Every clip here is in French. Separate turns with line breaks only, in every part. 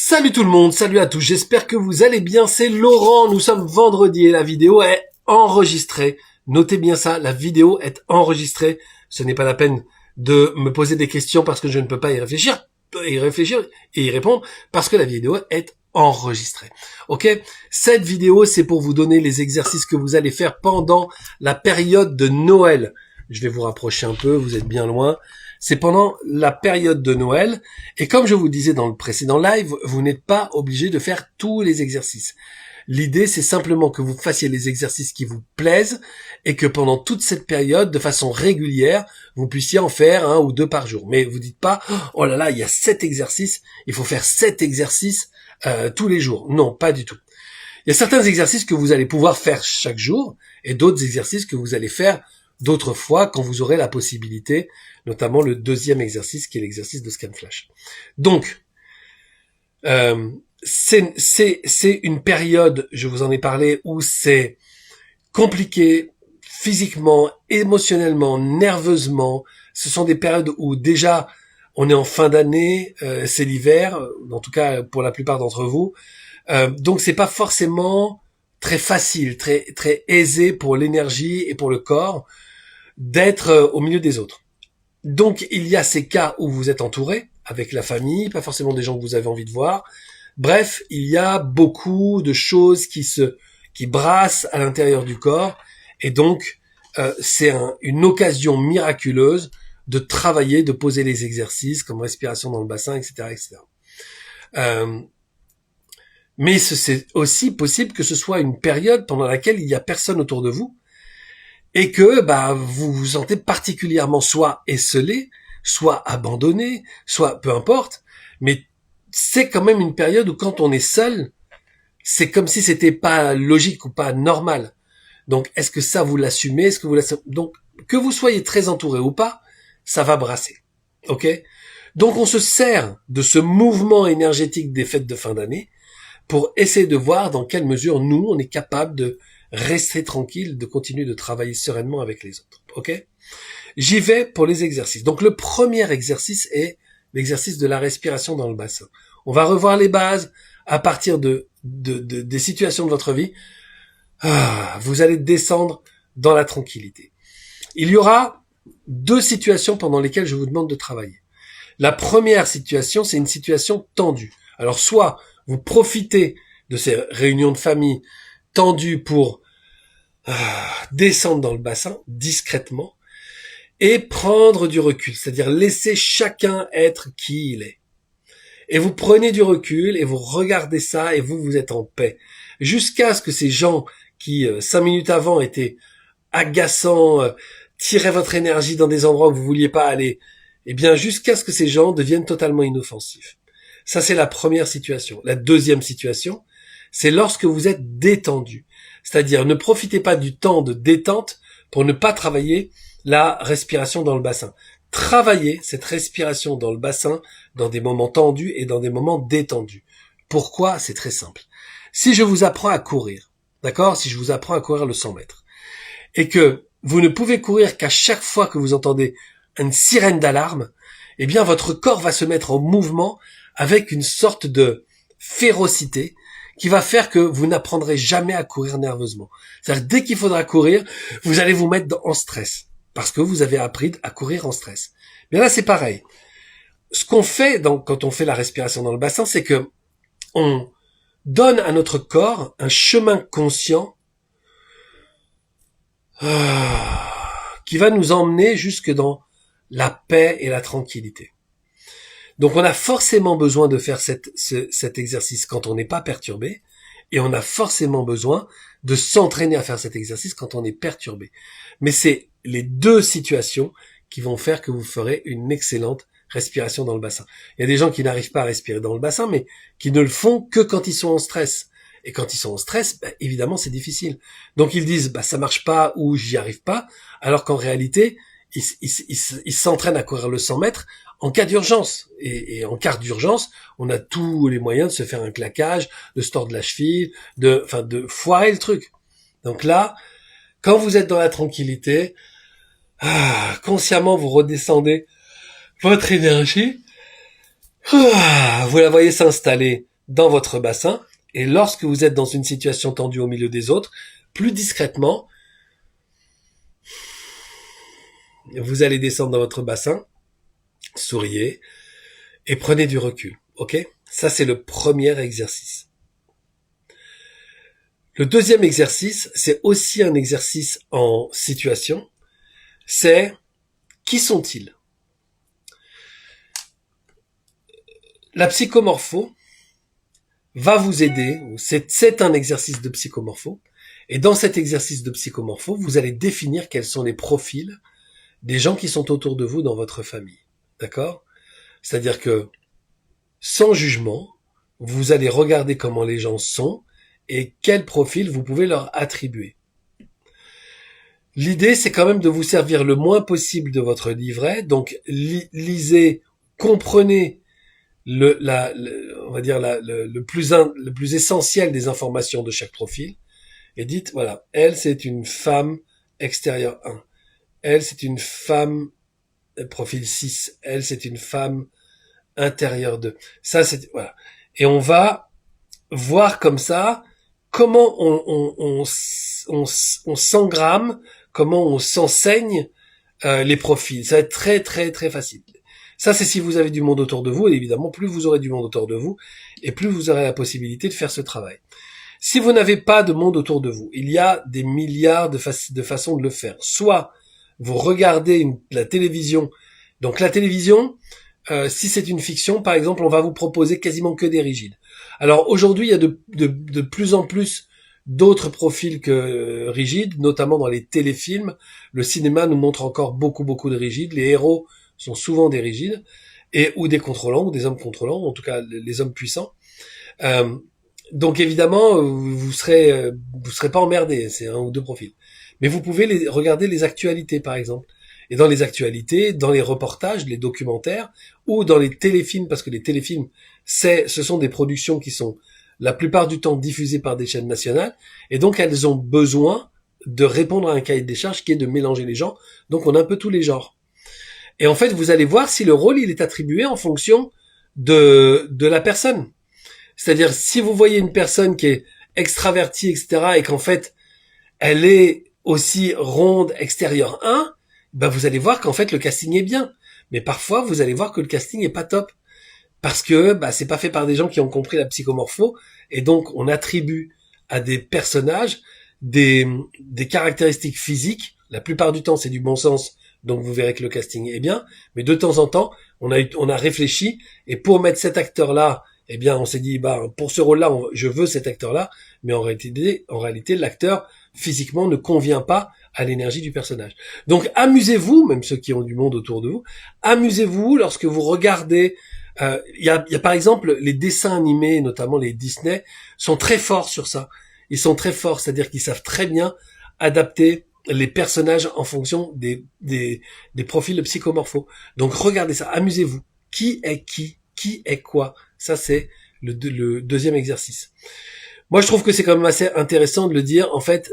Salut tout le monde, salut à tous, j'espère que vous allez bien, c'est Laurent, nous sommes vendredi et la vidéo est enregistrée. Notez bien ça, la vidéo est enregistrée, ce n'est pas la peine de me poser des questions parce que je ne peux pas y réfléchir et y répondre parce que la vidéo est enregistrée. Ok, cette vidéo c'est pour vous donner les exercices que vous allez faire pendant la période de Noël. Je vais vous rapprocher un peu, vous êtes bien loin. C'est pendant la période de Noël. Et comme je vous disais dans le précédent live, vous n'êtes pas obligé de faire tous les exercices. L'idée, c'est simplement que vous fassiez les exercices qui vous plaisent et que pendant toute cette période, de façon régulière, vous puissiez en faire 1 ou 2 par jour. Mais vous dites pas, oh là là, il y a 7 exercices, il faut faire 7 exercices tous les jours. Non, pas du tout. Il y a certains exercices que vous allez pouvoir faire chaque jour et d'autres exercices que vous allez faire d'autres fois quand vous aurez la possibilité, notamment le deuxième exercice qui est l'exercice de scan flash. Donc, c'est une période, je vous en ai parlé, où c'est compliqué physiquement, émotionnellement, nerveusement. Ce sont des périodes où déjà on est en fin d'année, c'est l'hiver, en tout cas pour la plupart d'entre vous. Donc c'est pas forcément très facile, très aisé pour l'énergie et pour le corps d'être au milieu des autres. Donc il y a ces cas où vous êtes entouré avec la famille, pas forcément des gens que vous avez envie de voir. Bref, il y a beaucoup de choses qui brassent à l'intérieur du corps et donc c'est une occasion miraculeuse de travailler, de poser les exercices comme respiration dans le bassin, etc., etc. Mais c'est aussi possible que ce soit une période pendant laquelle il y a personne autour de vous et que vous vous sentez particulièrement soit esselé, soit abandonné, soit peu importe, mais c'est quand même une période où quand on est seul, c'est comme si c'était pas logique ou pas normal. Donc est-ce que ça vous l'assumez? Est-ce que vous l'assumez? Donc que vous soyez très entouré ou pas, ça va brasser. OK? Donc on se sert de ce mouvement énergétique des fêtes de fin d'année pour essayer de voir dans quelle mesure nous on est capable de rester tranquille, de continuer de travailler sereinement avec les autres. Ok? J'y vais pour les exercices. Donc le premier exercice est l'exercice de la respiration dans le bassin. On va revoir les bases à partir des situations de votre vie. Vous allez descendre dans la tranquillité. Il y aura 2 situations pendant lesquelles je vous demande de travailler. La première situation, c'est une situation tendue. Alors soit vous profitez de ces réunions de famille tendues pour descendre dans le bassin discrètement et prendre du recul, c'est-à-dire laisser chacun être qui il est. Et vous prenez du recul et vous regardez ça et vous êtes en paix. Jusqu'à ce que ces gens qui 5 minutes avant étaient agaçants, tiraient votre énergie dans des endroits où vous vouliez pas aller, eh bien jusqu'à ce que ces gens deviennent totalement inoffensifs. Ça c'est la première situation. La deuxième situation, c'est lorsque vous êtes détendu. C'est-à-dire, ne profitez pas du temps de détente pour ne pas travailler la respiration dans le bassin. Travaillez cette respiration dans le bassin dans des moments tendus et dans des moments détendus. Pourquoi? C'est très simple. Si je vous apprends à courir, d'accord? Si je vous apprends à courir le 100 mètres, et que vous ne pouvez courir qu'à chaque fois que vous entendez une sirène d'alarme, eh bien, votre corps va se mettre en mouvement avec une sorte de férocité qui va faire que vous n'apprendrez jamais à courir nerveusement. C'est-à-dire, dès qu'il faudra courir, vous allez vous mettre en stress. Parce que vous avez appris à courir en stress. Mais là, c'est pareil. Ce qu'on fait quand on fait la respiration dans le bassin, c'est que on donne à notre corps un chemin conscient qui va nous emmener jusque dans la paix et la tranquillité. Donc on a forcément besoin de faire cet exercice quand on n'est pas perturbé, et on a forcément besoin de s'entraîner à faire cet exercice quand on est perturbé. Mais c'est les 2 situations qui vont faire que vous ferez une excellente respiration dans le bassin. Il y a des gens qui n'arrivent pas à respirer dans le bassin, mais qui ne le font que quand ils sont en stress. Et quand ils sont en stress, évidemment c'est difficile. Donc ils disent ça marche pas ou j'y arrive pas, alors qu'en réalité ils s'entraînent à courir le 100 mètres en cas d'urgence. Et en cas d'urgence, on a tous les moyens de se faire un claquage, de se tordre la cheville, de foirer le truc. Donc là, quand vous êtes dans la tranquillité, consciemment vous redescendez votre énergie, vous la voyez s'installer dans votre bassin, et lorsque vous êtes dans une situation tendue au milieu des autres, plus discrètement, vous allez descendre dans votre bassin, souriez, et prenez du recul, ok? Ça, c'est le premier exercice. Le deuxième exercice, c'est aussi un exercice en situation, c'est qui sont-ils? La psychomorpho va vous aider, c'est un exercice de psychomorpho, et dans cet exercice de psychomorpho, vous allez définir quels sont les profils des gens qui sont autour de vous dans votre famille. D'accord? C'est-à-dire que, sans jugement, vous allez regarder comment les gens sont et quel profil vous pouvez leur attribuer. L'idée, c'est quand même de vous servir le moins possible de votre livret, donc lisez, comprenez le plus essentiel des informations de chaque profil, et dites, voilà, elle, c'est une femme extérieure 1. Elle, c'est une femme profil 6. Elle, c'est une femme intérieure 2. Ça, c'est, voilà. Et on va voir comme ça comment on s'engramme, comment on s'enseigne les profils. Ça va être très, très, très facile. Ça, c'est si vous avez du monde autour de vous, et évidemment, plus vous aurez du monde autour de vous, et plus vous aurez la possibilité de faire ce travail. Si vous n'avez pas de monde autour de vous, il y a des milliards de façons de le faire. Soit vous regardez la télévision. Donc la télévision, si c'est une fiction, par exemple, on va vous proposer quasiment que des rigides. Alors aujourd'hui, il y a de plus en plus d'autres profils que rigides, notamment dans les téléfilms. Le cinéma nous montre encore beaucoup de rigides. Les héros sont souvent des rigides, ou des contrôlants, ou des hommes contrôlants, en tout cas les hommes puissants. Donc évidemment, vous serez pas emmerdé, c'est un ou deux profils. Mais vous pouvez regarder les actualités, par exemple. Et dans les actualités, dans les reportages, les documentaires, ou dans les téléfilms, parce que les téléfilms, ce sont des productions qui sont la plupart du temps diffusées par des chaînes nationales, et donc elles ont besoin de répondre à un cahier des charges qui est de mélanger les genres. Donc on a un peu tous les genres. Et en fait, vous allez voir si le rôle il est attribué en fonction de la personne. C'est-à-dire, si vous voyez une personne qui est extravertie, etc., et qu'en fait, elle est aussi ronde extérieure 1, ben vous allez voir qu'en fait, le casting est bien. Mais parfois, vous allez voir que le casting est pas top. Parce que c'est pas fait par des gens qui ont compris la psychomorpho, et donc on attribue à des personnages des caractéristiques physiques. La plupart du temps, c'est du bon sens, donc vous verrez que le casting est bien. Mais de temps en temps, on a réfléchi, et pour mettre cet acteur-là, eh bien, on s'est dit, pour ce rôle-là, je veux cet acteur-là, mais en réalité, l'acteur, physiquement, ne convient pas à l'énergie du personnage. Donc, amusez-vous, même ceux qui ont du monde autour de vous, amusez-vous lorsque vous regardez, il y a par exemple, les dessins animés, notamment les Disney, sont très forts sur ça. Ils sont très forts, c'est-à-dire qu'ils savent très bien adapter les personnages en fonction des profils psychomorphos. Donc, regardez ça, amusez-vous. Qui est quoi? Ça, c'est le deuxième exercice. Moi, je trouve que c'est quand même assez intéressant de le dire. En fait,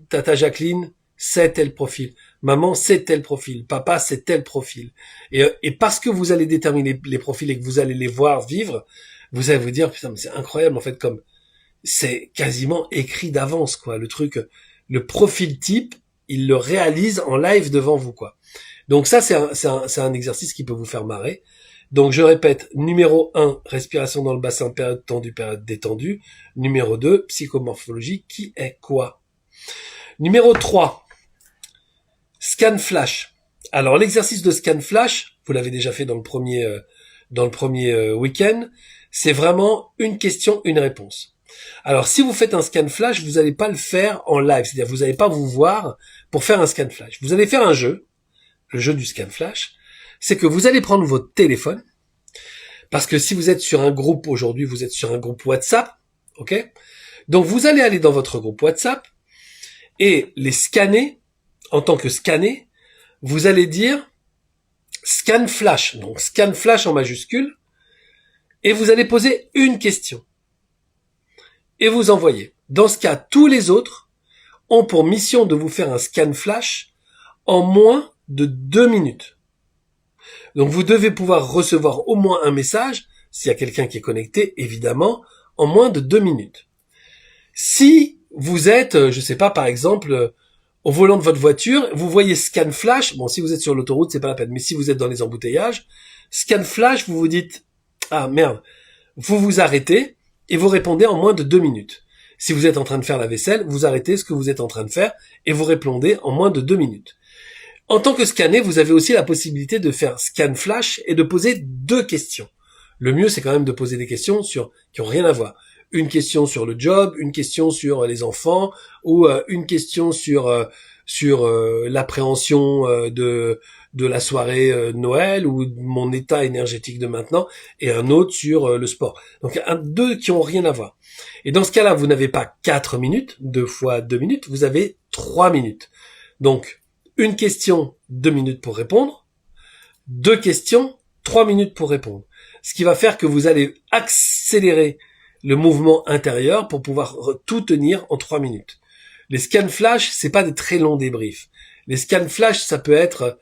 Tata Jacqueline, c'est tel profil. Maman, c'est tel profil. Papa, c'est tel profil. Et parce que vous allez déterminer les profils et que vous allez les voir vivre, vous allez vous dire, putain, mais c'est incroyable, en fait, comme c'est quasiment écrit d'avance, quoi. Le truc, le profil type, il le réalise en live devant vous, quoi. Donc ça, c'est un exercice qui peut vous faire marrer. Donc je répète, numéro 1, respiration dans le bassin, période tendue, période détendue. Numéro 2, psychomorphologie, qui est quoi? Numéro 3, scan flash. Alors l'exercice de scan flash, vous l'avez déjà fait dans le premier week-end, c'est vraiment une question, une réponse. Alors si vous faites un scan flash, vous n'allez pas le faire en live, c'est-à-dire vous n'allez pas vous voir pour faire un scan flash. Vous allez faire un jeu, le jeu du scan flash, c'est que vous allez prendre votre téléphone, parce que si vous êtes sur un groupe aujourd'hui, vous êtes sur un groupe WhatsApp, ok? Donc vous allez aller dans votre groupe WhatsApp et les scanner, en tant que scanner, vous allez dire scan flash, donc scan flash en majuscule, et vous allez poser une question. Et vous envoyez. Dans ce cas, tous les autres ont pour mission de vous faire un scan flash en moins de 2 minutes. Donc vous devez pouvoir recevoir au moins un message s'il y a quelqu'un qui est connecté, évidemment, en moins de 2 minutes. Si vous êtes, je sais pas, par exemple, au volant de votre voiture, vous voyez scan flash, bon, si vous êtes sur l'autoroute, c'est pas la peine, mais si vous êtes dans les embouteillages, scan flash, vous vous dites, ah merde, vous vous arrêtez et vous répondez en moins de 2 minutes. Si vous êtes en train de faire la vaisselle, vous arrêtez ce que vous êtes en train de faire et vous répondez en moins de 2 minutes. En tant que scanner, vous avez aussi la possibilité de faire scan flash et de poser 2 questions. Le mieux, c'est quand même de poser des questions qui ont rien à voir. Une question sur le job, une question sur les enfants, ou une question sur l'appréhension de la soirée Noël ou mon état énergétique de maintenant, et un autre sur le sport. Donc 2 qui ont rien à voir. Et dans ce cas-là, vous n'avez pas 4 minutes, 2 fois 2 minutes, vous avez 3 minutes. Donc une question, 2 minutes pour répondre. 2 questions, 3 minutes pour répondre. Ce qui va faire que vous allez accélérer le mouvement intérieur pour pouvoir tout tenir en 3 minutes. Les scans flash, c'est pas des très longs débriefs. Les scans flash, ça peut être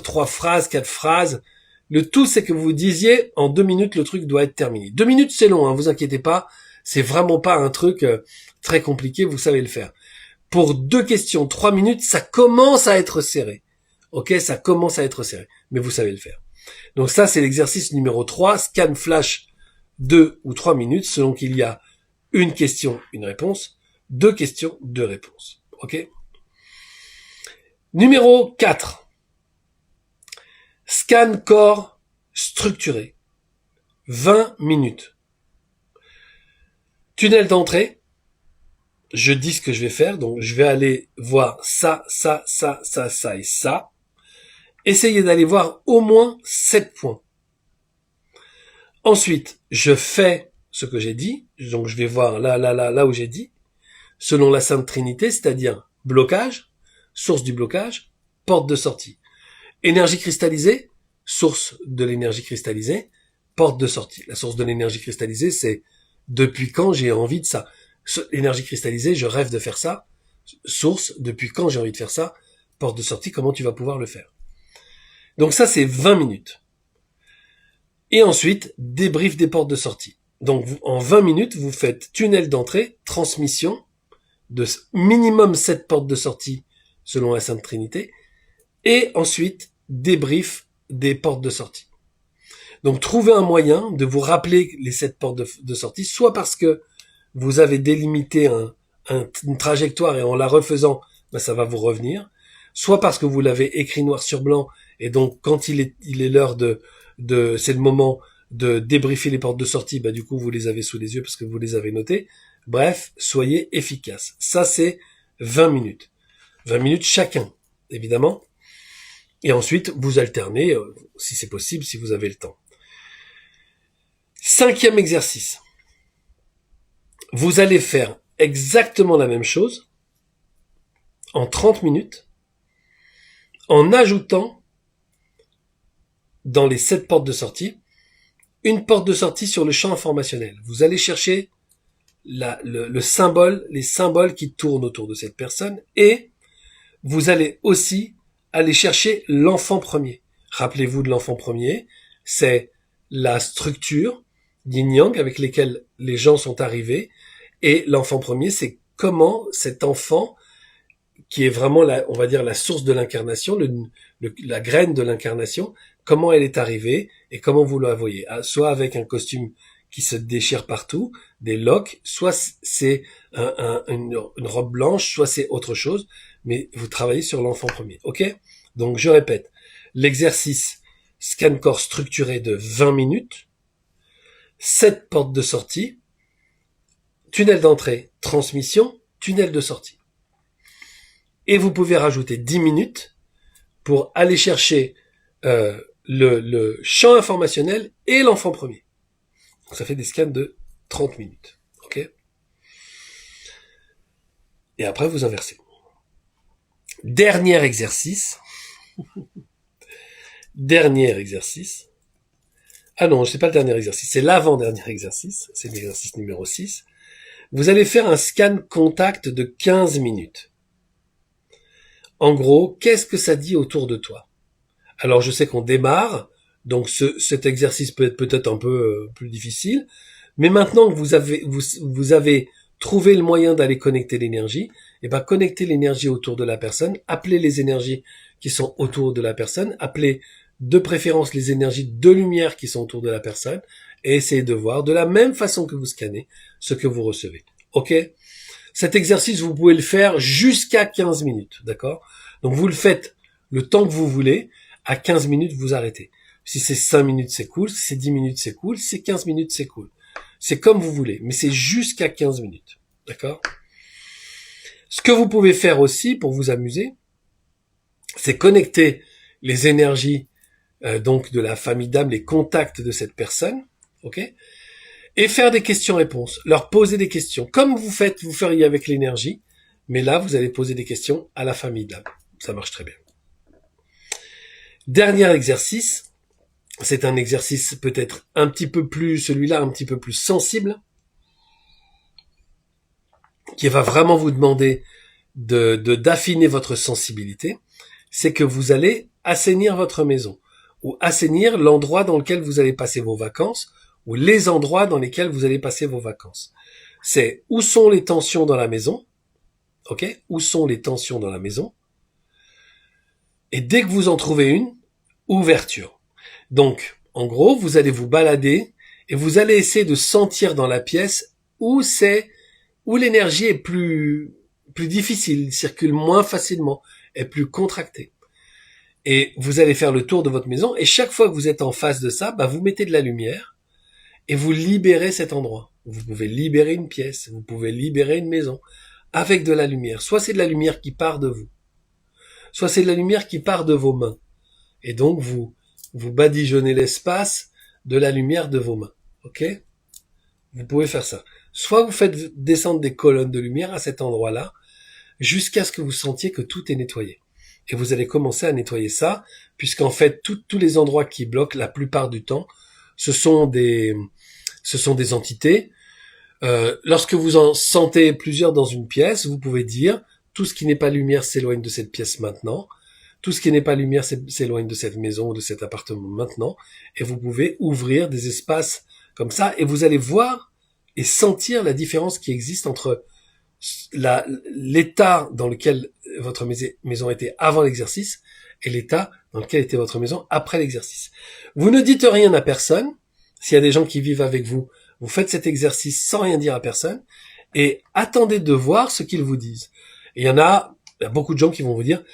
3 phrases, 4 phrases. Le tout, c'est que vous disiez, en 2 minutes, le truc doit être terminé. 2 minutes, c'est long, hein, vous inquiétez pas. C'est vraiment pas un truc très compliqué, vous savez le faire. Pour 2 questions, 3 minutes, ça commence à être serré. Ok, ça commence à être serré. Mais vous savez le faire. Donc ça, c'est l'exercice numéro 3, scan flash 2 ou 3 minutes, selon qu'il y a une question, une réponse, 2 questions, 2 réponses. Ok ? Numéro 4, scan corps structuré, 20 minutes. Tunnel d'entrée, je dis ce que je vais faire, donc je vais aller voir ça et ça. Essayez d'aller voir au moins 7 points. Ensuite, je fais ce que j'ai dit, donc je vais voir là où j'ai dit, selon la Sainte Trinité, c'est-à-dire blocage, source du blocage, porte de sortie. Énergie cristallisée, source de l'énergie cristallisée, porte de sortie. La source de l'énergie cristallisée, c'est depuis quand j'ai envie de ça. L'énergie cristallisée, je rêve de faire ça. Source, depuis quand j'ai envie de faire ça. Porte de sortie, comment tu vas pouvoir le faire. Donc ça, c'est 20 minutes. Et ensuite, débrief des portes de sortie. Donc, en 20 minutes, vous faites tunnel d'entrée, transmission de minimum 7 portes de sortie selon la Sainte Trinité, et ensuite, débrief des portes de sortie. Donc, trouvez un moyen de vous rappeler les 7 portes de sortie, soit parce que vous avez délimité une trajectoire et en la refaisant, ça va vous revenir, soit parce que vous l'avez écrit noir sur blanc, et donc, quand il est l'heure c'est le moment de débriefer les portes de sortie, du coup, vous les avez sous les yeux parce que vous les avez notées. Bref, soyez efficaces. Ça, c'est 20 minutes. 20 minutes chacun, évidemment. Et ensuite, vous alternez, si c'est possible, si vous avez le temps. 5e exercice. Vous allez faire exactement la même chose en 30 minutes en ajoutant dans les 7 portes de sortie, une porte de sortie sur le champ informationnel. Vous allez chercher le symbole, les symboles qui tournent autour de cette personne, et vous allez aussi aller chercher l'enfant premier. Rappelez-vous de l'enfant premier, c'est la structure yin-yang avec lesquelles les gens sont arrivés, et l'enfant premier, c'est comment cet enfant, qui est vraiment on va dire la source de l'incarnation, la graine de l'incarnation, comment elle est arrivée et comment vous la voyez. Soit avec un costume qui se déchire partout, des locks, soit c'est une robe blanche, soit c'est autre chose, mais vous travaillez sur l'enfant premier. Ok ? Donc je répète, l'exercice scan corps structuré de 20 minutes, 7 portes de sortie, tunnel d'entrée, transmission, tunnel de sortie. Et vous pouvez rajouter 10 minutes pour aller chercher le champ informationnel et l'enfant premier. Donc ça fait des scans de 30 minutes. Ok ? Et après, vous inversez. Dernier exercice. Ah non, c'est pas le dernier exercice, c'est l'avant-dernier exercice. C'est l'exercice numéro 6. Vous allez faire un scan contact de 15 minutes. En gros, qu'est-ce que ça dit autour de toi ? Alors, je sais qu'on démarre Donc cet exercice peut être peut-être un peu plus difficile, mais maintenant que vous avez trouvé le moyen d'aller connecter l'énergie, et ben connectez l'énergie autour de la personne, appelez les énergies qui sont autour de la personne, appelez de préférence les énergies de lumière qui sont autour de la personne, et essayez de voir de la même façon que vous scannez ce que vous recevez. Ok? Cet exercice, vous pouvez le faire jusqu'à 15 minutes, d'accord? Donc vous le faites le temps que vous voulez, à 15 minutes, vous arrêtez. Si c'est 5 minutes, c'est cool, si c'est 10 minutes, c'est cool, si c'est 15 minutes, c'est cool. C'est comme vous voulez, mais c'est jusqu'à 15 minutes, d'accord? Ce que vous pouvez faire aussi pour vous amuser, c'est connecter les énergies donc de la famille d'âme, les contacts de cette personne, ok? Et faire des questions-réponses, leur poser des questions, comme vous feriez avec l'énergie, mais là, vous allez poser des questions à la famille d'âme. Ça marche très bien. Dernier exercice, c'est un exercice peut-être un petit peu plus, celui-là un petit peu plus sensible, qui va vraiment vous demander d'affiner votre sensibilité, c'est que vous allez assainir votre maison, ou assainir l'endroit dans lequel vous allez passer vos vacances, ou les endroits dans lesquels vous allez passer vos vacances. C'est où sont les tensions dans la maison, ok? Où sont les tensions dans la maison? Et dès que vous en trouvez une, ouverture. Donc, en gros, vous allez vous balader et vous allez essayer de sentir dans la pièce où l'énergie est plus difficile, circule moins facilement, est plus contractée. Et vous allez faire le tour de votre maison et chaque fois que vous êtes en face de ça, vous mettez de la lumière et vous libérez cet endroit. Vous pouvez libérer une pièce, vous pouvez libérer une maison avec de la lumière. Soit c'est de la lumière qui part de vous, soit c'est de la lumière qui part de vos mains. Et donc vous badigeonnez l'espace de la lumière de vos mains. Ok? Vous pouvez faire ça. Soit vous faites descendre des colonnes de lumière à cet endroit-là, jusqu'à ce que vous sentiez que tout est nettoyé. Et vous allez commencer à nettoyer ça, puisqu'en fait, tous les endroits qui bloquent, la plupart du temps, ce sont des entités. Lorsque vous en sentez plusieurs dans une pièce, vous pouvez dire, tout ce qui n'est pas lumière s'éloigne de cette pièce maintenant. Tout ce qui n'est pas lumière s'éloigne de cette maison ou de cet appartement maintenant. Et vous pouvez ouvrir des espaces comme ça, et vous allez voir et sentir la différence qui existe entre l'état dans lequel votre maison était avant l'exercice et l'état dans lequel était votre maison après l'exercice. Vous ne dites rien à personne. S'il y a des gens qui vivent avec vous, vous faites cet exercice sans rien dire à personne et attendez de voir ce qu'ils vous disent. Et il y a beaucoup de gens qui vont vous dire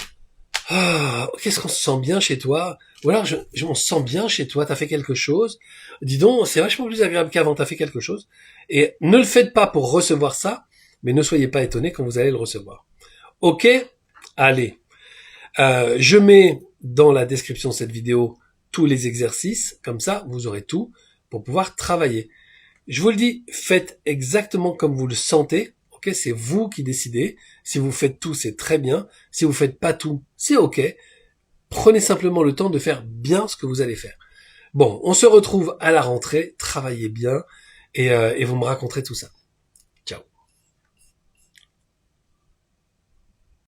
« Ah, qu'est-ce qu'on se sent bien chez toi ?» Ou alors « On se sent bien chez toi, t'as fait quelque chose. Dis donc, c'est vachement plus agréable qu'avant, t'as fait quelque chose. » Et ne le faites pas pour recevoir ça, mais ne soyez pas étonnés quand vous allez le recevoir. Ok? Allez. Je mets dans la description de cette vidéo tous les exercices, comme ça vous aurez tout pour pouvoir travailler. Je vous le dis, faites exactement comme vous le sentez, ok? C'est vous qui décidez. Si vous faites tout, c'est très bien. Si vous faites pas tout, c'est ok. Prenez simplement le temps de faire bien ce que vous allez faire. Bon, on se retrouve à la rentrée, travaillez bien et vous me raconterez tout ça.